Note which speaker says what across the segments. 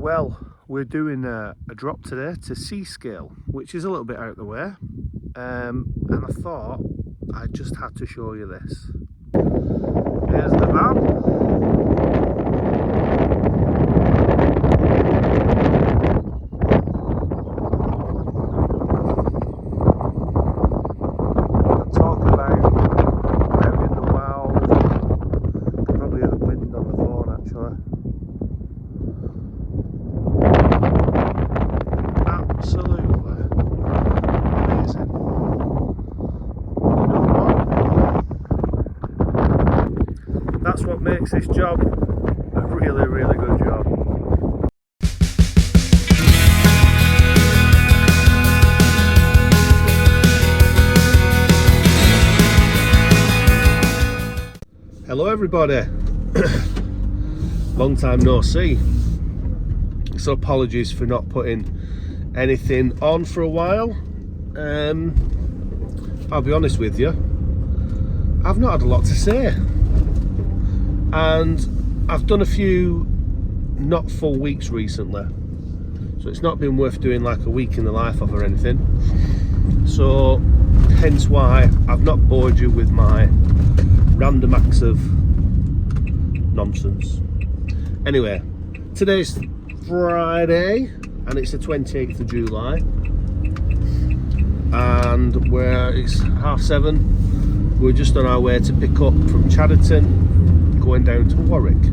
Speaker 1: Well, we're doing a drop today to Seascale, which is a little bit out of the way, and I thought I just had to show you this. Here's the van. That's what makes this job a really, really good job. Hello everybody, long time no see, so apologies for not putting anything on for a while. I'll be honest with you, I've not had a lot to say. And I've done a few not full weeks recently, so it's not been worth doing like a week in the life of or anything, so hence why I've not bored you with my random acts of nonsense. Anyway, today's Friday and it's the 28th of July and it's 7:30. We're just on our way to pick up from Chadderton, going down to Warwick,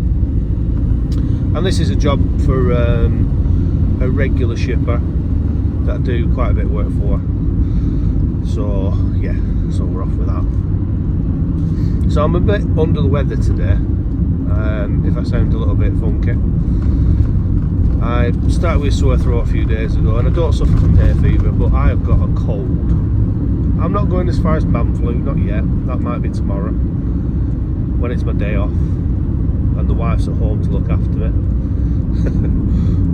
Speaker 1: and this is a job for a regular shipper that I do quite a bit of work for, so yeah, so we're off with that. So I'm a bit under the weather today, if I sound a little bit funky. I started with a sore throat a few days ago, and I don't suffer from hay fever, but I have got a cold. I'm not going as far as man flu, not yet, that might be tomorrow when it's my day off and the wife's at home to look after me.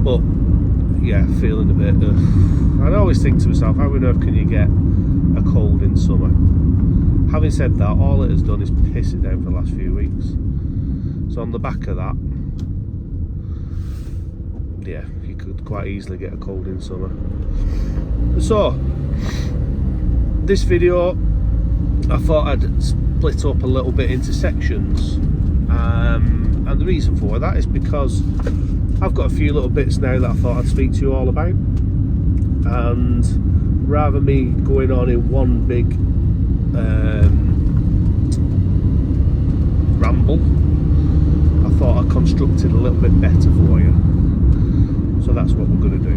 Speaker 1: But yeah, feeling a bit I always think to myself, how on earth can you get a cold in summer? Having said that, all it has done is piss it down for the last few weeks, so on the back of that, yeah, you could quite easily get a cold in summer. So this video I thought I'd split up a little bit into sections, and the reason for that is because I've got a few little bits now that I thought I'd speak to you all about, and rather me going on in one big ramble, I thought I constructed a little bit better for you, so that's what we're going to do.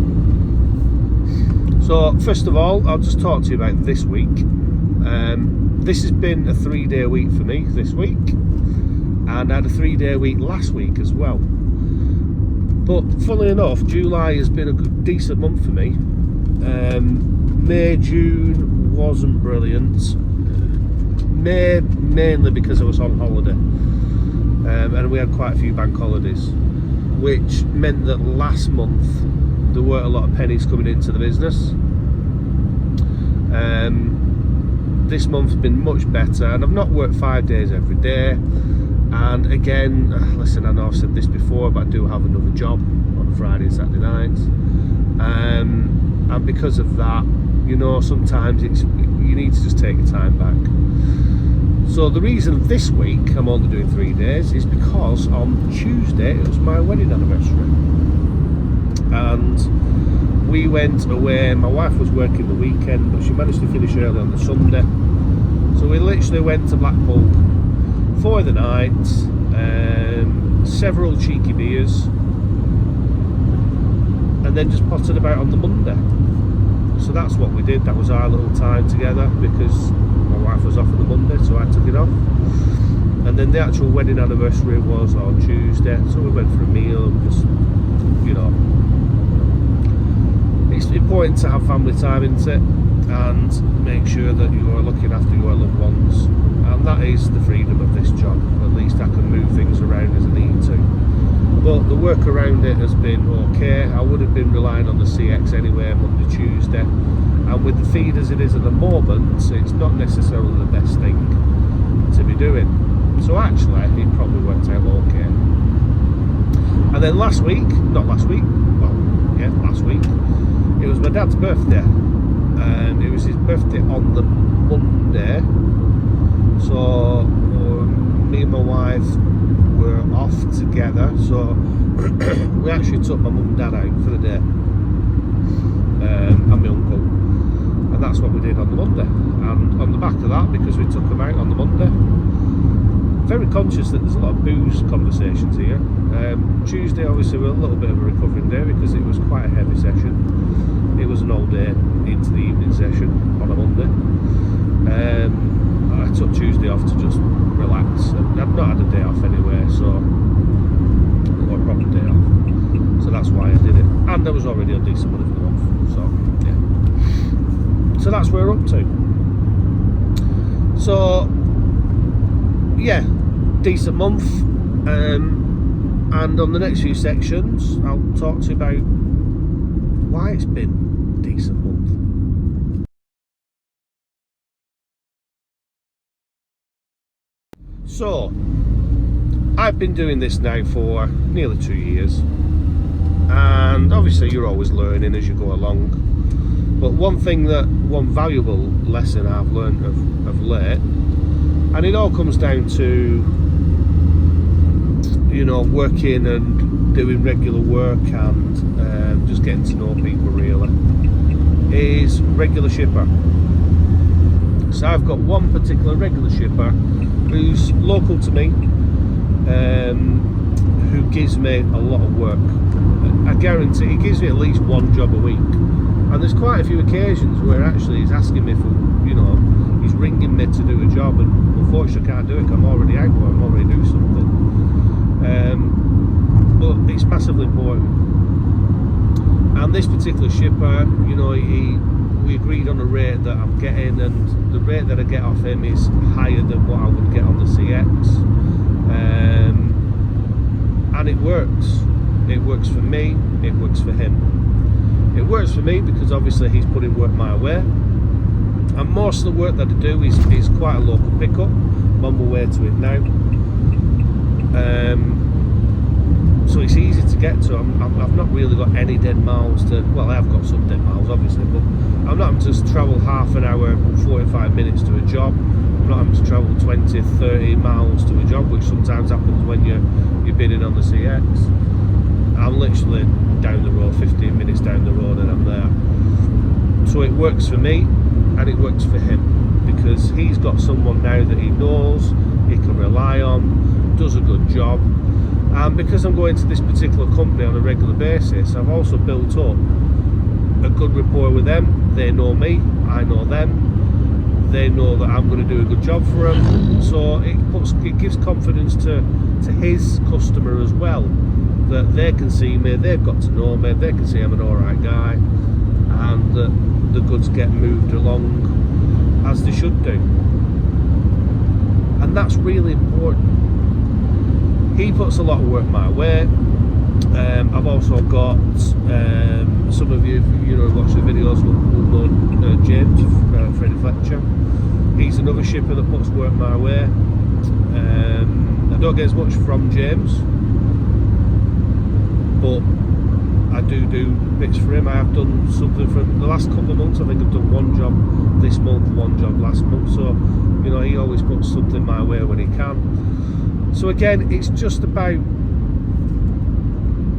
Speaker 1: So first of all, I'll just talk to you about this week. This has been a 3-day week for me this week, and I had a 3-day week last week as well. But funnily enough, July has been a good, decent month for me. May, June wasn't brilliant. May mainly because I was on holiday, and we had quite a few bank holidays, which meant that last month there weren't a lot of pennies coming into the business. This month's been much better, and I've not worked 5 days every day. And again, listen, I know I've said this before, but I do have another job on Friday and Saturday nights, and because of that, you know, sometimes you need to just take your time back. So the reason this week I'm only doing 3 days is because on Tuesday it was my wedding anniversary, and we went away. My wife was working the weekend, but she managed to finish early on the Sunday, so we literally went to Blackpool for the night, several cheeky beers, and then just potted about on the Monday. So that's what we did. That was our little time together, because my wife was off on the Monday, so I took it off. And then the actual wedding anniversary was on Tuesday, so we went for a meal and just, you know, it's important to have family time, isn't it? And make sure that you are looking after your loved ones, and that is the freedom of this job. At least I can move things around as I need to. But the work around it has been okay. I would have been relying on the CX anyway, Monday, Tuesday, and with the feed as it is at the moment, it's not necessarily the best thing to be doing. So actually, it probably worked out okay. And then last week, last week, it was my dad's birthday. It was his birthday on the Monday, so me and my wife were off together, so we actually took my mum and dad out for the day, and my uncle, and that's what we did on the Monday. And on the back of that, because we took them out on the Monday, very conscious that there's a lot of booze conversations here. Tuesday obviously was a little bit of a recovering day because it was quite a heavy session. It was an all day into the evening session on a Monday. I took Tuesday off to just relax, and I'd not had a day off anyway, so or a proper day off, so that's why I did it. And there was already a decent money for the month, so yeah, so that's where we're up to. So yeah, decent month, and on the next few sections I'll talk to you about why it's been a decent month. So I've been doing this now for nearly 2 years, and obviously you're always learning as you go along, but one valuable lesson I've learned of late, and it all comes down to, you know, working and doing regular work and just getting to know people really, is regular shipper. So I've got one particular regular shipper who's local to me, who gives me a lot of work. I guarantee he gives me at least one job a week, and there's quite a few occasions where actually he's asking me for, you know, he's ringing me to do a job, and unfortunately I can't do it because I'm already out or I'm already doing something. But it's massively important. And this particular shipper, you know, we agreed on a rate that I'm getting, and the rate that I get off him is higher than what I would get on the CX, and it works. It works for me, it works for him. It works for me because obviously he's putting work my way, and most of the work that I do is quite a local pickup. I'm on my way to it now, so it's easy to get to. I've not really got any dead miles to, well, I have got some dead miles obviously, but I'm not having to travel half an hour, 45 minutes to a job. I'm not having to travel 20, 30 miles to a job, which sometimes happens when you're bidding on the CX. I'm literally down the road, 15 minutes down the road, and I'm there. So it works for me and it works for him, because he's got someone now that he knows, he can rely on, does a good job. And because I'm going to this particular company on a regular basis, I've also built up a good rapport with them. They know me, I know them. They know that I'm going to do a good job for them. So it gives confidence to his customer as well, that they can see me, they've got to know me, they can see I'm an alright guy, and that the goods get moved along as they should do. And that's really important. He puts a lot of work my way. I've also got some of you know, watch the videos will know James, Freddie Fletcher. He's another shipper that puts work my way. I don't get as much from James, but I do bits for him. I have done something for the last couple of months. I think I've done one job this month, one job last month. So, you know, he always puts something my way when he can. So again, it's just about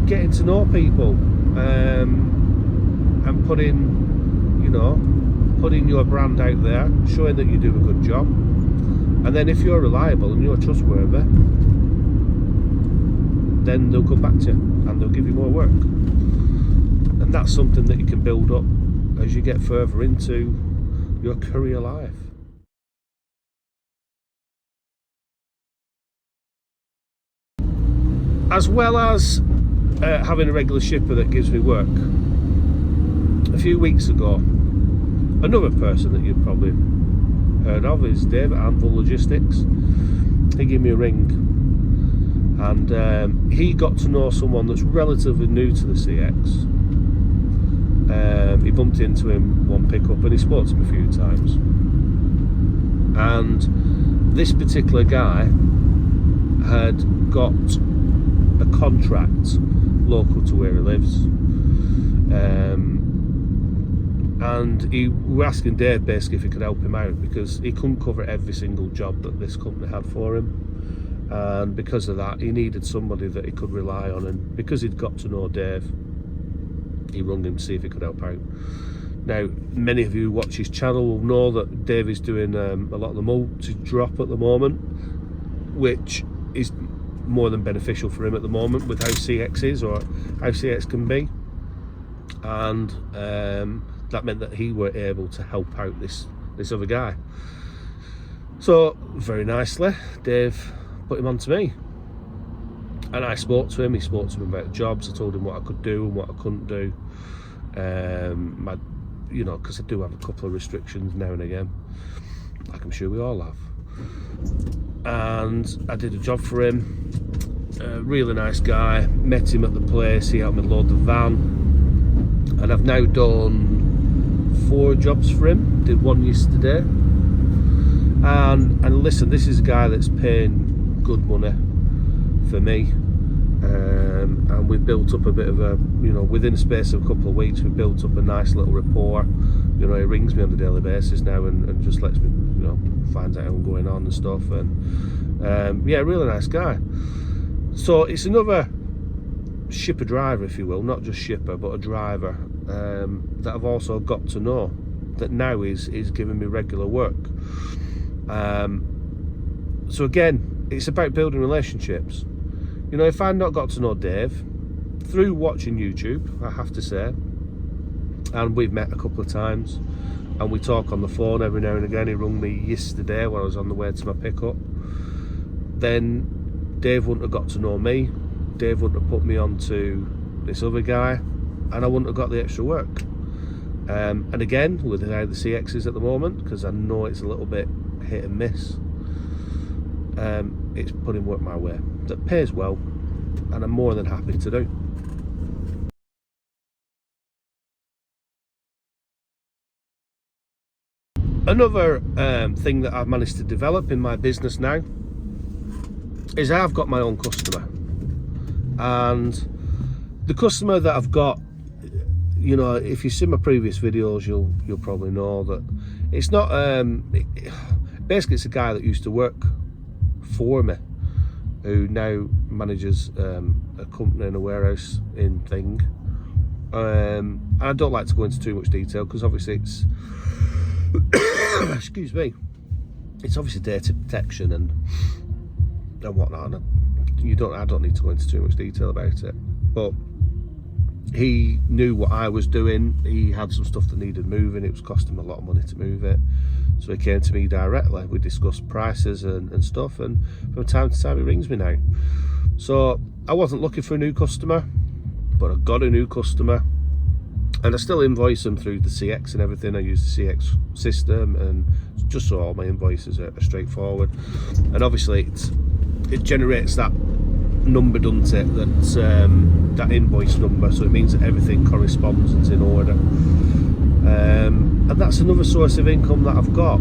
Speaker 1: getting to know people, and putting your brand out there, showing that you do a good job, and then if you're reliable and you're trustworthy, then they'll come back to you and they'll give you more work. And that's something that you can build up as you get further into your courier life. As well as having a regular shipper that gives me work, a few weeks ago, another person that you've probably heard of is Dave at Anvil Logistics. He gave me a ring, and he got to know someone that's relatively new to the CX. He bumped into him one pickup and he spoke to him a few times, and this particular guy had got a contract local to where he lives. And we were asking Dave basically if he could help him out, because he couldn't cover every single job that this company had for him, and because of that he needed somebody that he could rely on. And because he'd got to know Dave, he rung him to see if he could help out. Now, many of you who watch his channel will know that Dave is doing a lot of the multi-drop at the moment, which is more than beneficial for him at the moment with how CX is, or how CX can be. And that meant that he were able to help out this other guy. So very nicely, Dave put him on to me, and I spoke to him. He spoke to him about jobs. I told him what I could do and what I couldn't do. You know, because I do have a couple of restrictions now and again, like I'm sure we all have. And I did a job for him. Really nice guy. Met him at the place. He helped me load the van, and I've now done 4 jobs for him. Did one yesterday. And listen, this is a guy that's paying good money for me. And we've built up a bit of a, you know, within the space of a couple of weeks, we've built up a nice little rapport. You know, he rings me on a daily basis now and just lets me, you know, finds out how I'm going on and stuff. And yeah, really nice guy. So it's another shipper driver, if you will, not just shipper, but a driver that I've also got to know, that now is giving me regular work. So again, it's about building relationships. You know, if I'd not got to know Dave through watching YouTube, I have to say, and we've met a couple of times, and we talk on the phone every now and again. He rung me yesterday when I was on the way to my pickup. Then Dave wouldn't have got to know me. Dave wouldn't have put me on to this other guy, and I wouldn't have got the extra work. And again, with how the CX is at the moment, because I know it's a little bit hit and miss, it's putting work my way that pays well, and I'm more than happy to do. Another thing that I've managed to develop in my business now is I've got my own customer, and the customer that I've got, you know, if you've seen my previous videos, you'll probably know that it's not basically it's a guy that used to work for me, who now manages a company in a warehouse in Thing. And I don't like to go into too much detail, because obviously it's excuse me, it's obviously data protection and whatnot, and I don't need to go into too much detail about it. But he knew what I was doing. He had some stuff that needed moving. It was costing him a lot of money to move it, so he came to me directly. We discussed prices and stuff, and from time to time he rings me now. So I wasn't looking for a new customer, but I got a new customer, and I still invoice them through the CX and everything. I use the CX system, and just so all my invoices are straightforward. And obviously it generates that number, doesn't it, that invoice number, so it means that everything corresponds and is in order. And that's another source of income that I've got.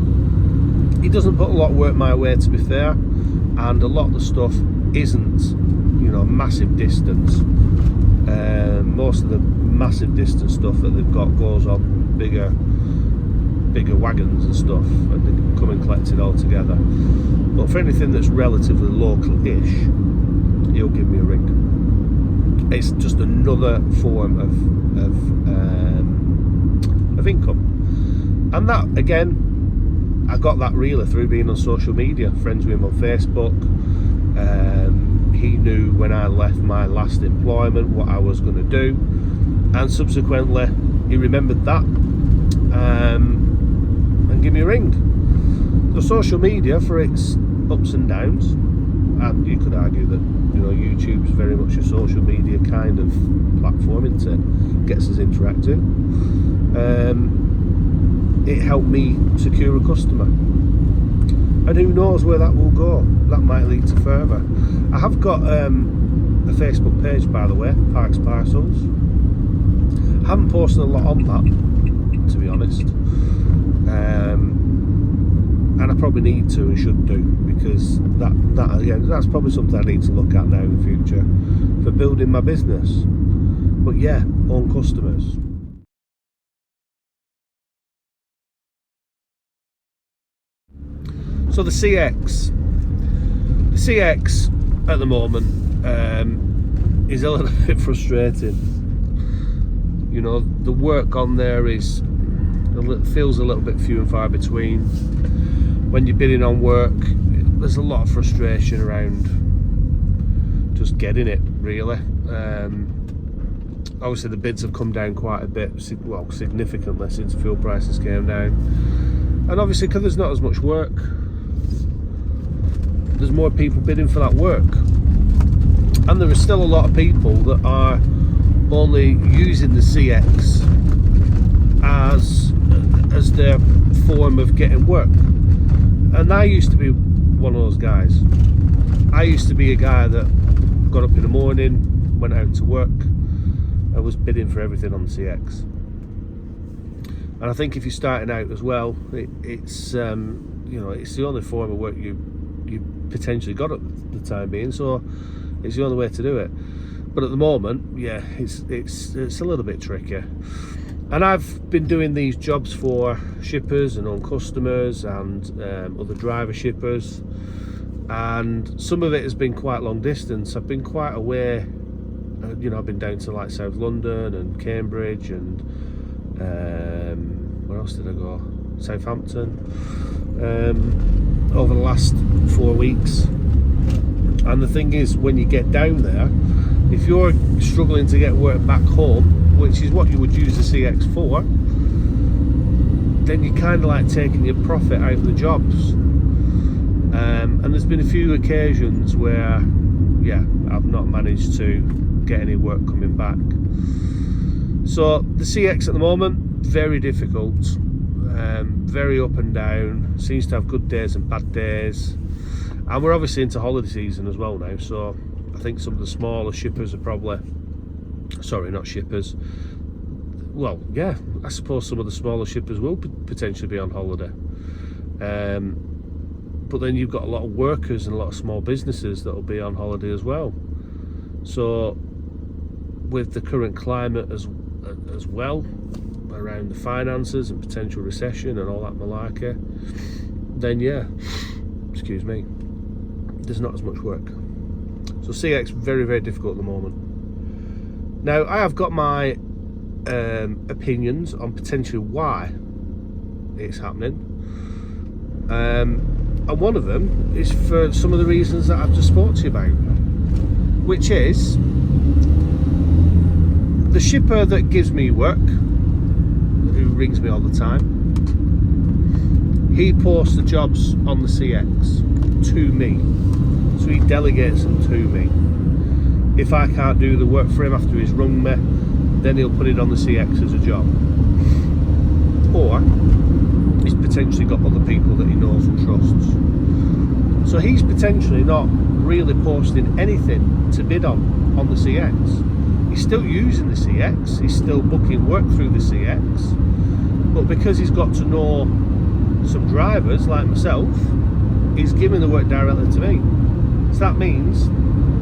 Speaker 1: He doesn't put a lot of work my way, to be fair, and a lot of the stuff isn't, you know, massive distance. Most of the massive distance stuff that they've got goes on bigger wagons and stuff, and they can come and collect it all together. But for anything that's relatively local-ish, he'll give me a ring. It's just another form of income. And that, again, I got that reeler through being on social media, friends with him on Facebook. He knew when I left my last employment what I was going to do, and subsequently he remembered that and gave me a ring. The social media, for its ups and downs, and you could argue that, you know, YouTube's very much a social media kind of platform, isn't it? Gets us interacting. It helped me secure a customer, and who knows where that will go. That might lead to further. I have got a Facebook page, by the way, Parks Parcels. I haven't posted a lot on that, to be honest. and I probably need to and should do, because that's probably something I need to look at now in the future for building my business. But yeah, own customers. So the CX at the moment is a little bit frustrating. You know, the work on there feels a little bit few and far between. When you're bidding on work, there's a lot of frustration around just getting it, really. Obviously the bids have come down quite a bit, well, significantly, since fuel prices came down. And obviously because there's not as much work, there's more people bidding for that work. And there are still a lot of people that are only using the CX as their form of getting work. And I used to be one of those guys. I used to be a guy that got up in the morning, went out to work, and was bidding for everything on the CX. And I think if you're starting out as well, it's you know, it's the only form of work you potentially got at the time being, so it's the only way to do it. But at the moment, yeah, it's a little bit trickier. And I've been doing these jobs for shippers and own customers and other driver shippers, and some of it has been quite long distance. I've been quite away, you know, I've been down to like South London and Cambridge and where else did I go? Southampton over the last 4 weeks. And the thing is, when you get down there, if you're struggling to get work back home, which is what you would use the CX for, then you're kind of like taking your profit out of the jobs. And there's been a few occasions where, yeah, I've not managed to get any work coming back. So the CX at the moment, very difficult, very up and down, seems to have good days and bad days. And we're obviously into holiday season as well now, so I think some of the smaller shippers are probably, sorry, not shippers, well, yeah, I suppose some of the smaller shippers will potentially be on holiday. But then you've got a lot of workers and a lot of small businesses that will be on holiday as well. So with the current climate as well, around the finances and potential recession and all that malarkey, then yeah, excuse me, there's not as much work. So CX very, very difficult at the moment. Now I have got my opinions on potentially why it's happening, and one of them is for some of the reasons that I've just spoke to you about, which is the shipper that gives me work, who rings me all the time, he posts the jobs on the CX to me, so he delegates them to me. If I can't do the work for him after he's rung me, then he'll put it on the CX as a job. Or he's potentially got other people that he knows and trusts. So he's potentially not really posting anything to bid on the CX. He's still using the CX, he's still booking work through the CX, but because he's got to know some drivers like myself, he's giving the work directly to me. So that means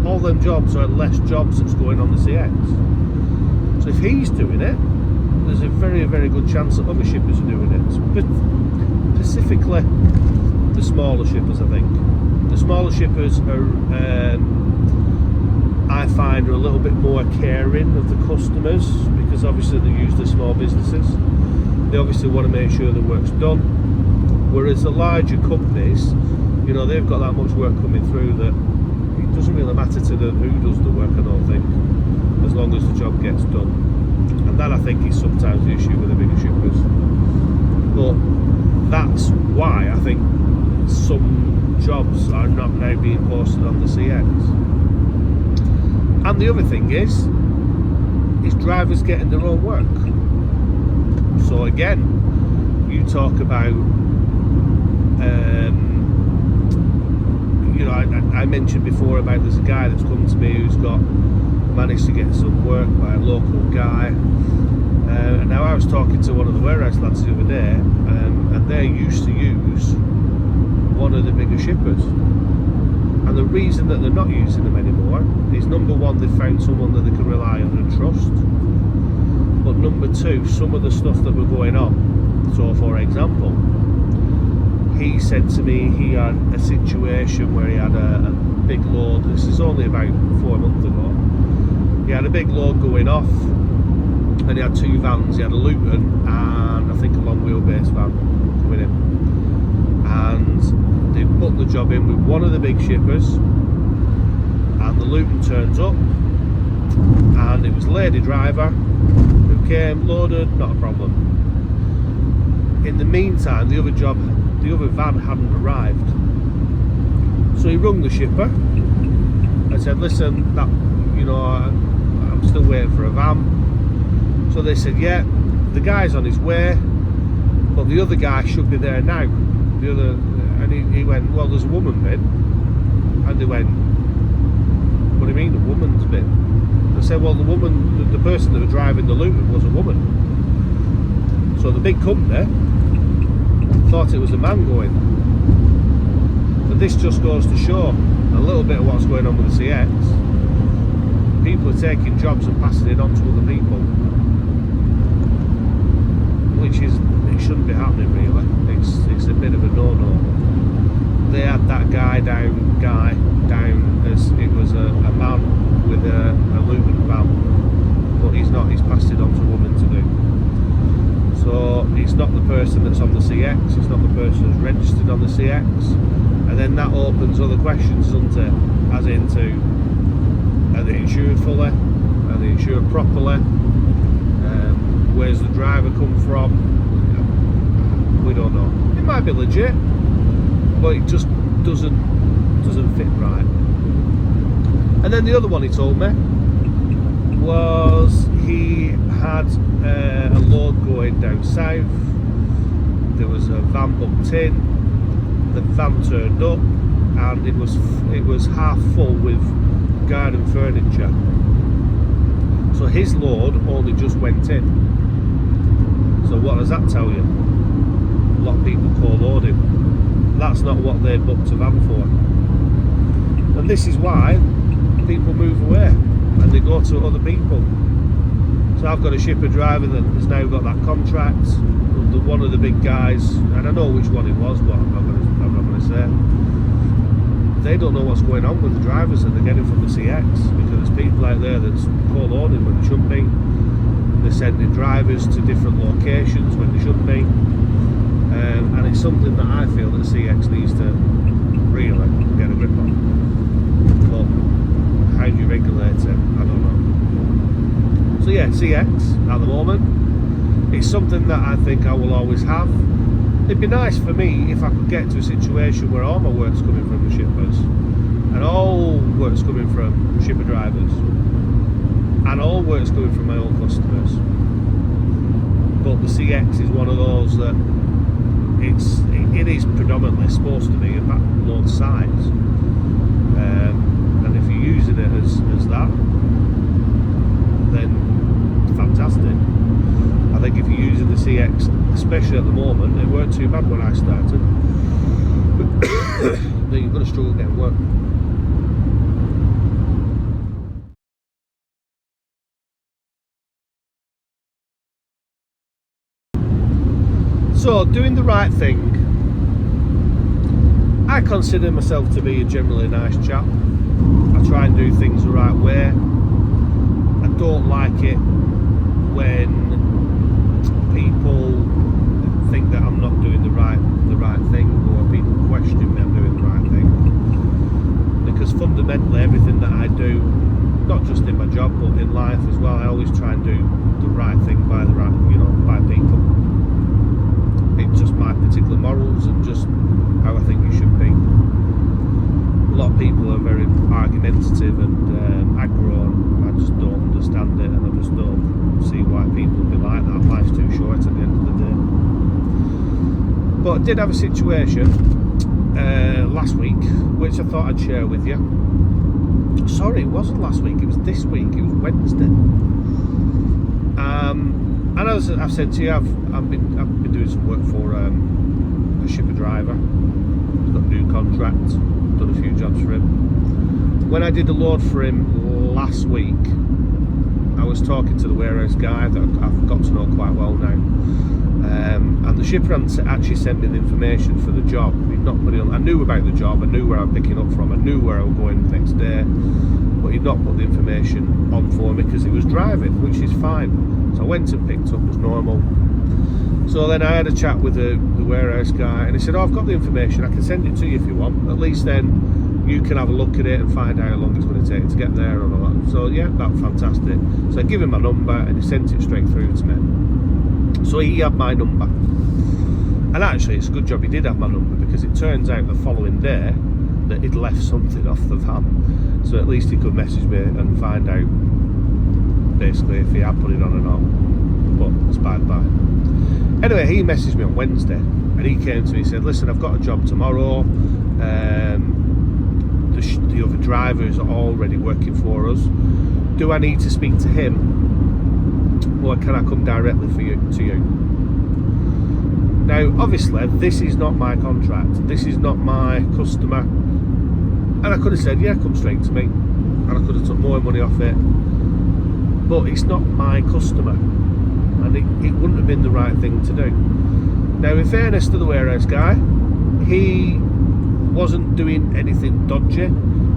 Speaker 1: all them jobs are less jobs that's going on the CX. So if he's doing it, there's a very, very good chance that other shippers are doing it. But specifically the smaller shippers, I think. The smaller shippers are, I find, are a little bit more caring of the customers, because obviously they use the small businesses. They obviously want to make sure the work's done. Whereas the larger companies, you know, they've got that much work coming through that it doesn't really matter to them who does the work, I don't think, as long as the job gets done. And that, I think, is sometimes the issue with the bigger shippers. But that's why I think some jobs are not now being posted on the CX. And the other thing is drivers getting their own work. So again, you talk about, you know, I mentioned before about there's a guy that's come to me who's managed to get some work by a local guy. Now I was talking to one of the warehouse lads the other day, and they used to use one of the bigger shippers. And the reason that they're not using them anymore is, number one, they've found someone that they can rely on and trust. But number two, some of the stuff that were going on. So, for example, he said to me he had a situation where he had a big load. This is only about 4 months ago. He had a big load going off, and he had 2 vans. He had a Luton and I think a long wheelbase van coming in. And they put the job in with one of the big shippers, and the Luton turns up, and it was a lady driver who came, loaded, not a problem. In the meantime, the other van hadn't arrived. So he rung the shipper and said, listen, I'm still waiting for a van. So they said, yeah, the guy's on his way, but the other guy should be there now. And he went, well, there's a woman been. And they went, what do you mean a woman's been? They said, well, the person that was driving the Luton was a woman. So the big company thought it was a man going. But this just goes to show a little bit of what's going on with the CX. People are taking jobs and passing it on to other people, which it shouldn't be happening really. It's a bit of a no-no. They had that guy down as it was a man with a Luton van, but he's not. He's passed it on to a woman to do. So he's not the person that's on the CX. He's not the person who's registered on the CX. And then that opens other questions, doesn't it? As into, are they insured fully? Are they insured properly? Where's the driver come from? We don't know. It might be legit, but it just doesn't fit right. And then the other one he told me was he had a load going down south. There was a van booked in. The van turned up, and it was half full with garden furniture. So his load only just went in. So what does that tell you? A lot of people co-loading. That's not what they booked a van for. And this is why people move away and they go to other people. So I've got a shipper driver that has now got that contract. One of the big guys, and I know which one it was, but I'm not going to say. They don't know what's going on with the drivers that they're getting from the CX, because there's people out there that's co-loading when they shouldn't be. They're sending drivers to different locations when they shouldn't be. And it's something that I feel that CX needs to really get a grip on. But how do you regulate it? I don't know. So yeah, CX at the moment, it's something that I think I will always have. It'd be nice for me if I could get to a situation where all my work's coming from the shippers, and all work's coming from shipper drivers, and all work's coming from my own customers. But the CX is one of those that it is predominantly supposed to be a backload size, and if you're using it as that, then fantastic. I think if you're using the CX, especially at the moment, it weren't too bad when I started, then you're going to struggle getting work. So, doing the right thing. I consider myself to be a generally nice chap. I try and do things the right way. I don't like it when people think that I'm not doing the right thing, or people question me I'm doing the right thing. Because fundamentally, everything that I do, not just in my job but in life as well, I always try and do the right thing by by people. It's just my particular morals and just how I think you should be. A lot of people are very argumentative and aggro, and I just don't understand it, and I just don't see why people be like that. Life's too short at the end of the day. But I did have a situation last week which I thought I'd share with you. Sorry, it wasn't last week, it was this week, it was Wednesday. And as I've said to you, I've been doing some work for a shipper driver, He's got a new contract, done a few jobs for him. When I did the load for him last week, I was talking to the warehouse guy that I've got to know quite well now, and the shipper actually sent me the information for the job. He'd not put it on. I knew about the job, I knew where I'm picking up from, I knew where I was going the next day, but he'd not put the information on for me because he was driving, which is fine. So I went and picked up as normal. So then I had a chat with the warehouse guy, and he said, "Oh, I've got the information, I can send it to you if you want. At least then you can have a look at it and find out how long it's going to take to get there and all that." So yeah, that's fantastic. So I give him my number and he sent it straight through to me. So he had my number. And actually it's a good job he did have my number, because it turns out the following day that he'd left something off the van. So at least he could message me and find out basically if he had put it on or not. But it's by the by. Anyway, he messaged me on Wednesday and he came to me and said, "Listen, I've got a job tomorrow. The other driver is already working for us. Do I need to speak to him, or can I come directly to you?" Now, obviously, this is not my contract. This is not my customer. And I could have said, "Yeah, come straight to me," and I could have took more money off it. But it's not my customer, and it wouldn't have been the right thing to do. Now, in fairness to the warehouse guy, he wasn't doing anything dodgy.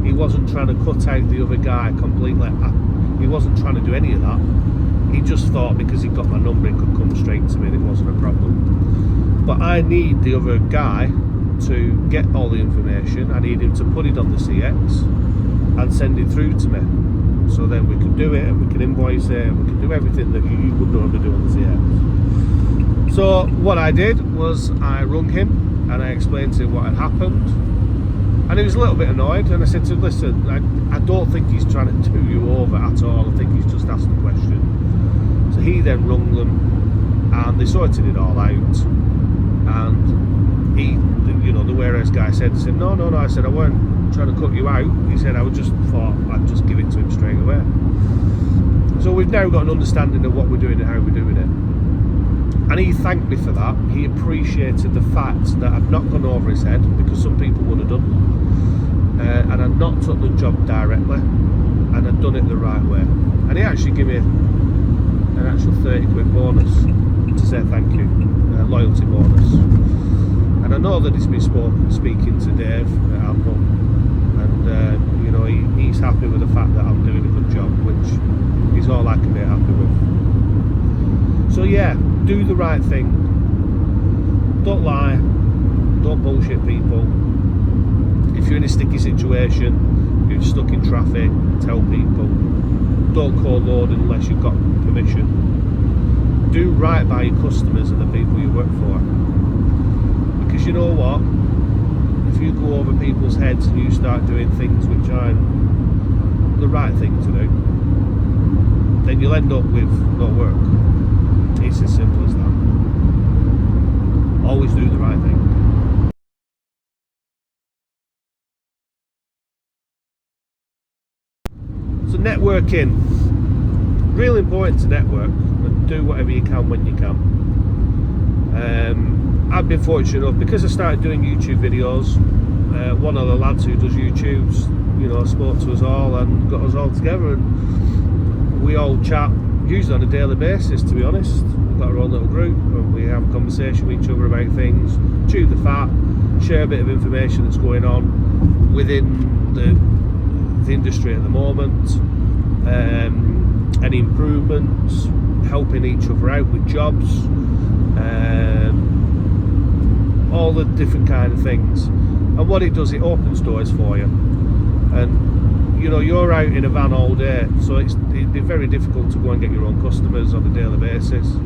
Speaker 1: He wasn't trying to cut out the other guy completely. He wasn't trying to do any of that. He just thought because he got my number he could come straight to me and it wasn't a problem. But I need the other guy to get all the information. I need him to put it on the CX and send it through to me. So then we can do it and we can invoice it and we can do everything that you would normally do on the CX. So what I did was I rung him and I explained to him what had happened. And he was a little bit annoyed, and I said to him, "Listen, I don't think he's trying to do you over at all. I think he's just asked a question." So he then rung them, and they sorted it all out. And he, the warehouse guy said, "No. I said, "I weren't trying to cut you out." He said, "I just thought I'd just give it to him straight away." So we've now got an understanding of what we're doing and how we're doing it. And he thanked me for that. He appreciated the fact that I'd not gone over his head, because some people would have done. And I'd not took the job directly, and I'd done it the right way. And he actually gave me an actual 30 quid bonus to say thank you, a loyalty bonus. And I know that he's been speaking to Dave at Amble, and he's happy with the fact that I'm doing a good job, which is all I can be happy with. So yeah, do the right thing. Don't lie. Don't bullshit people. If you're in a sticky situation, you're stuck in traffic, tell people. Don't co-load unless you've got permission. Do right by your customers and the people you work for. Because you know what? If you go over people's heads and you start doing things which aren't the right thing to do, then you'll end up with no work. It's as simple as that. Always do the right thing. So networking, really important to network and do whatever you can when you can. I've been fortunate enough, because I started doing YouTube videos, one of the lads who does YouTube's, spoke to us all and got us all together, and we all chat usually on a daily basis, to be honest. We've got our own little group and we have a conversation with each other about things, chew the fat, share a bit of information that's going on within the industry at the moment, any improvements, helping each other out with jobs, all the different kind of things. And what it does, it opens doors for you. And you're out in a van all day, so it'd be very difficult to go and get your own customers on a daily basis.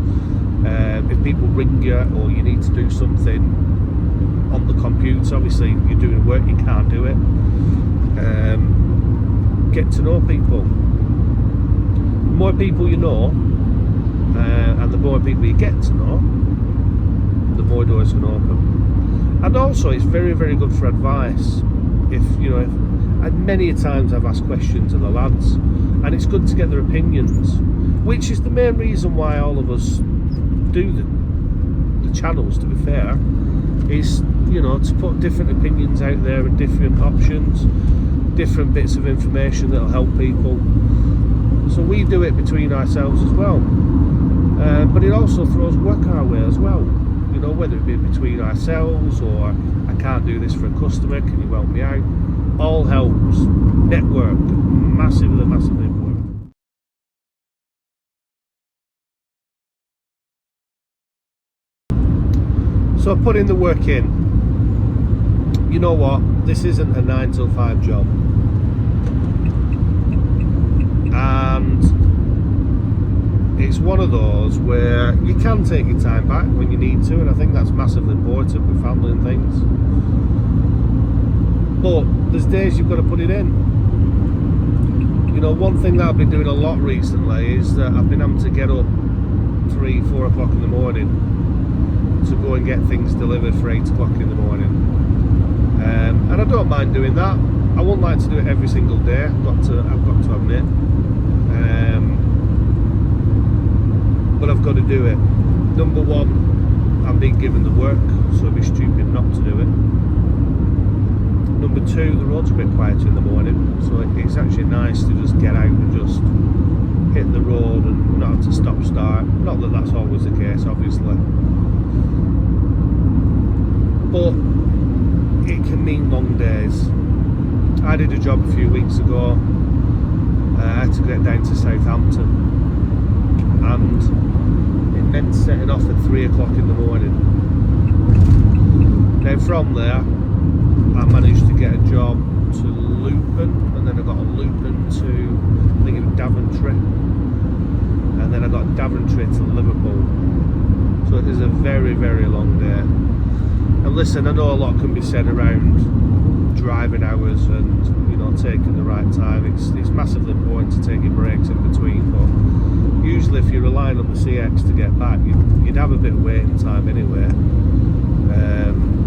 Speaker 1: If people ring you or you need to do something on the computer, obviously you're doing work, you can't do it. Get to know people. The more people you know, and the more people you get to know, the more doors can open. And also it's very, very good for advice. And many times I've asked questions of the lads, and it's good to get their opinions, which is the main reason why all of us do the channels, to be fair, is you know, to put different opinions out there and different options, different bits of information that'll help people. So we do it between ourselves as well, but it also throws work our way as well, you know, whether it be between ourselves or I can't do this for a customer, can you help me out? All helps. Network, massively important. So I put in the work in. You know what, this isn't a 9 till 5 job, and it's one of those where you can take your time back when you need to, and I think that's massively important with family and things. But there's days you've got to put it in. You know, one thing that I've been doing a lot recently is that I've been having to get up 3-4 o'clock in the morning to go and get things delivered for 8 o'clock in the morning, and I don't mind doing that. I wouldn't like to do it every single day, I've got to admit, but I've got to do it. Number one, I'm being given the work, so it'd be stupid not to do it. Number two, the road's a bit quieter in the morning, so it's actually nice to just get out and just hit the road and not have to stop start. Not that that's always the case, obviously, but it can mean long days. I did a job a few weeks ago. I had to get down to Southampton, and it meant setting off at 3 o'clock in the morning. Now from there I managed to get a job to Luton, and then I got a Luton to, I think it was Daventry, and then I got Daventry to Liverpool. So it is a very, very long day. And listen, I know a lot can be said around driving hours and, you know, taking the right time. It's massively important to take your breaks in between, but usually if you're relying on the CX to get back, you'd have a bit of waiting time anyway.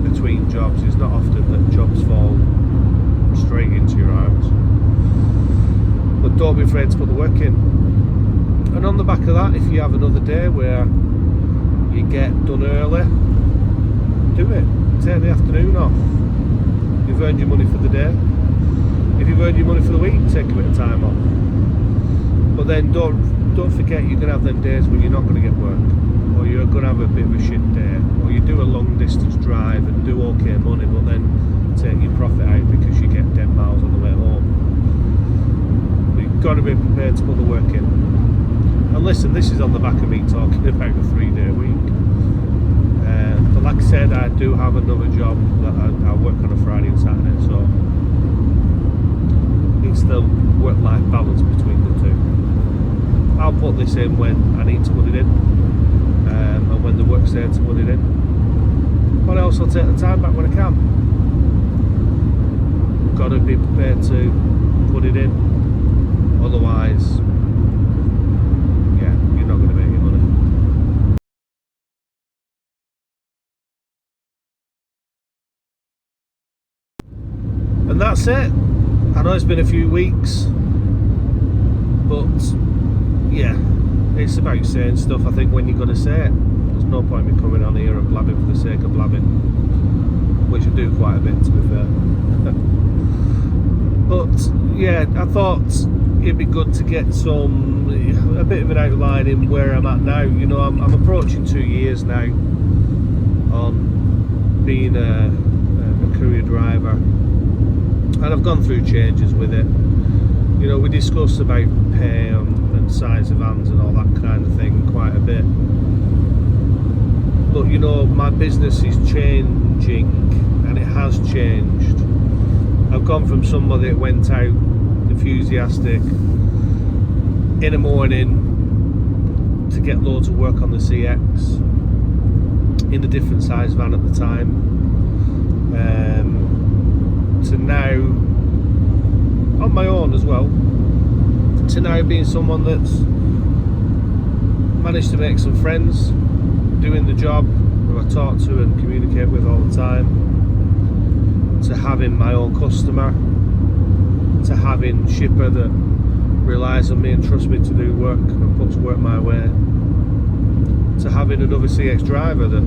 Speaker 1: Between jobs, it's not often that jobs fall straight into your arms, but don't be afraid to put the work in. And on the back of that, if you have another day where you get done early, do it. Take the afternoon off. You've earned your money for the day. If you've earned your money for the week, take a bit of time off. But then don't forget, you're going to have them days when you're not going to get work, or you're going to have a bit of a shit day, or you do a long distance drive and do okay money, but then take your profit out because you get 10 miles on the way home. But you've got to be prepared to put the work in. And listen, this is on the back of me talking about a 3-day week. But like I said, I do have another job that I work on a Friday and Saturday, so it's the work-life balance between the two. I'll put this in when I need to put it in, and when the work's there to put it in. But I also take the time back when I can. Got to be prepared to put it in, otherwise, yeah, you're not going to make your money. And that's it. I know it's been a few weeks, but yeah, it's about saying stuff, I think, when you've got to say it. There's no point in me coming on here and blabbing for the sake of blabbing, which I do quite a bit, to be fair. But yeah, I thought it'd be good to get a bit of an outline in where I'm at now. You know, I'm approaching 2 years now on being a courier driver, and I've gone through changes with it. You know, we discussed about pay and size of vans and all that kind of thing quite a bit. But you know, my business is changing, and it has changed. I've gone from somebody that went out enthusiastic in the morning to get loads of work on the CX in a different size van at the time, to now on my own as well, to now being someone that's managed to make some friends doing the job, who I talk to and communicate with all the time, to having my own customer, to having shipper that relies on me and trusts me to do work and puts work my way, to having another CX driver that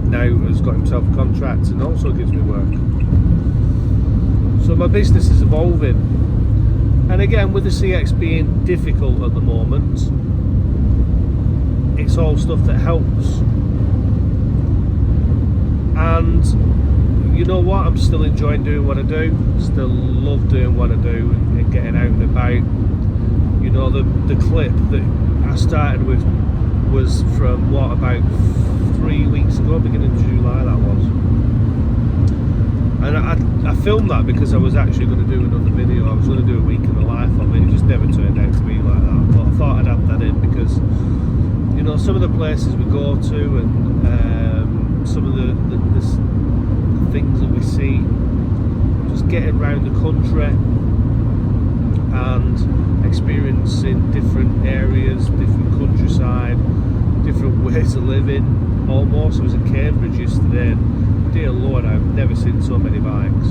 Speaker 1: now has got himself a contract and also gives me work. So my business is evolving, and again, with the CX being difficult at the moment, it's all stuff that helps. And you know what, I'm still enjoying doing what I do, still love doing what I do and getting out and about. You know, the clip that I started with was from what, about 3 weeks ago, beginning of July that was. And I filmed that because I was actually going to do another video. I was going to do a week in the life of it. It just never turned out to be like that. But I thought I'd add that in because, you know, some of the places we go to and some of the things that we see, just getting around the country and experiencing different areas, different countryside, different ways of living. Almost, I was in Cambridge yesterday, and dear Lord, I've never seen so many bikes.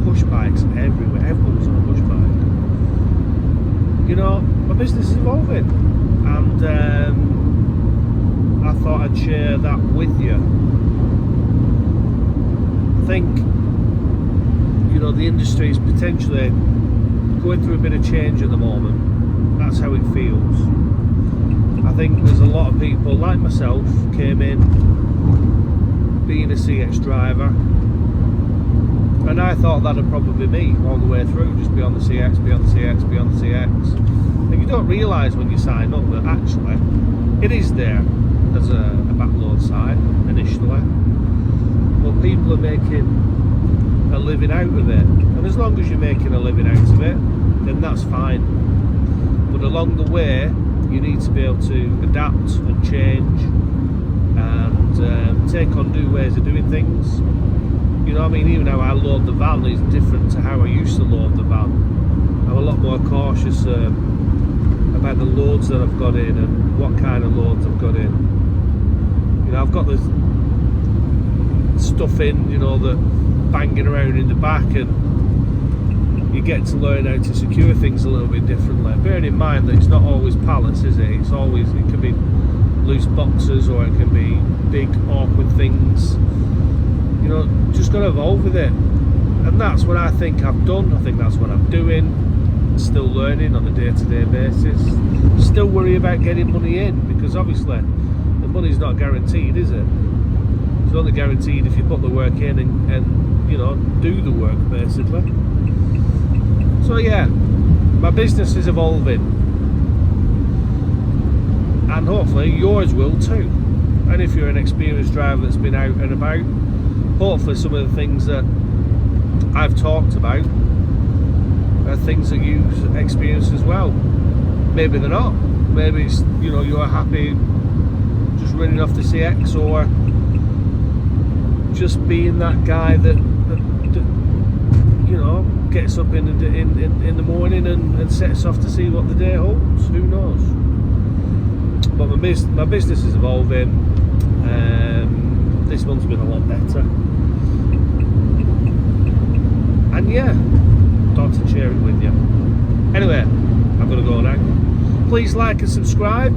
Speaker 1: Push bikes everywhere. Everyone was on a push bike. You know, my business is evolving, and I thought I'd share that with you. I think, you know, the industry is potentially going through a bit of change at the moment. That's how it feels. I think there's a lot of people like myself came in being a CX driver, and I thought that'd probably be me all the way through, just be on the CX, be on the CX, be on the CX. And you don't realise when you sign up that actually it is there as a backload site initially, but people are making a living out of it, and as long as you're making a living out of it, then that's fine. But along the way, you need to be able to adapt and change and take on new ways of doing things. You know what I mean? Even how I load the van is different to how I used to load the van. I'm a lot more cautious about the loads that I've got in and what kind of loads I've got in. You know, I've got this stuff in, you know, that banging around in the back, and you get to learn how to secure things a little bit differently. Bearing in mind that it's not always pallets, is it? It can be loose boxes, or it can be big awkward things. You know, just got to evolve with it, and that's what I think I've done. I think that's what I'm doing. Still learning on a day-to-day basis. Still worry about getting money in, because obviously the money's not guaranteed, is it? It's only guaranteed if you put the work in and you know, do the work basically. So yeah, my business is evolving, and hopefully yours will too. And if you're an experienced driver that's been out and about, hopefully some of the things that I've talked about are things that you've experienced as well. Maybe they're not. Maybe it's, you know, you're happy just running off the CX, or just being that guy that you know, gets up in the morning and sets off to see what the day holds. Who knows? But my business is evolving. This month's been a lot better, and yeah, thought to share it with you. Anyway, I'm gonna go now. Please like and subscribe.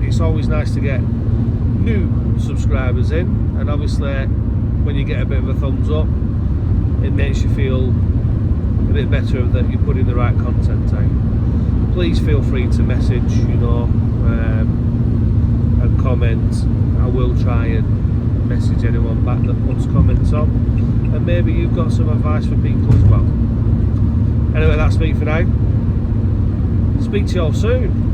Speaker 1: It's always nice to get new subscribers in, and obviously when you get a bit of a thumbs up, it makes you feel a bit better that you're putting the right content out. Please feel free to message, you know, and comment. I will try and message anyone back that puts comments on, and maybe you've got some advice for people as well. Anyway, that's me for now. Speak to you all soon.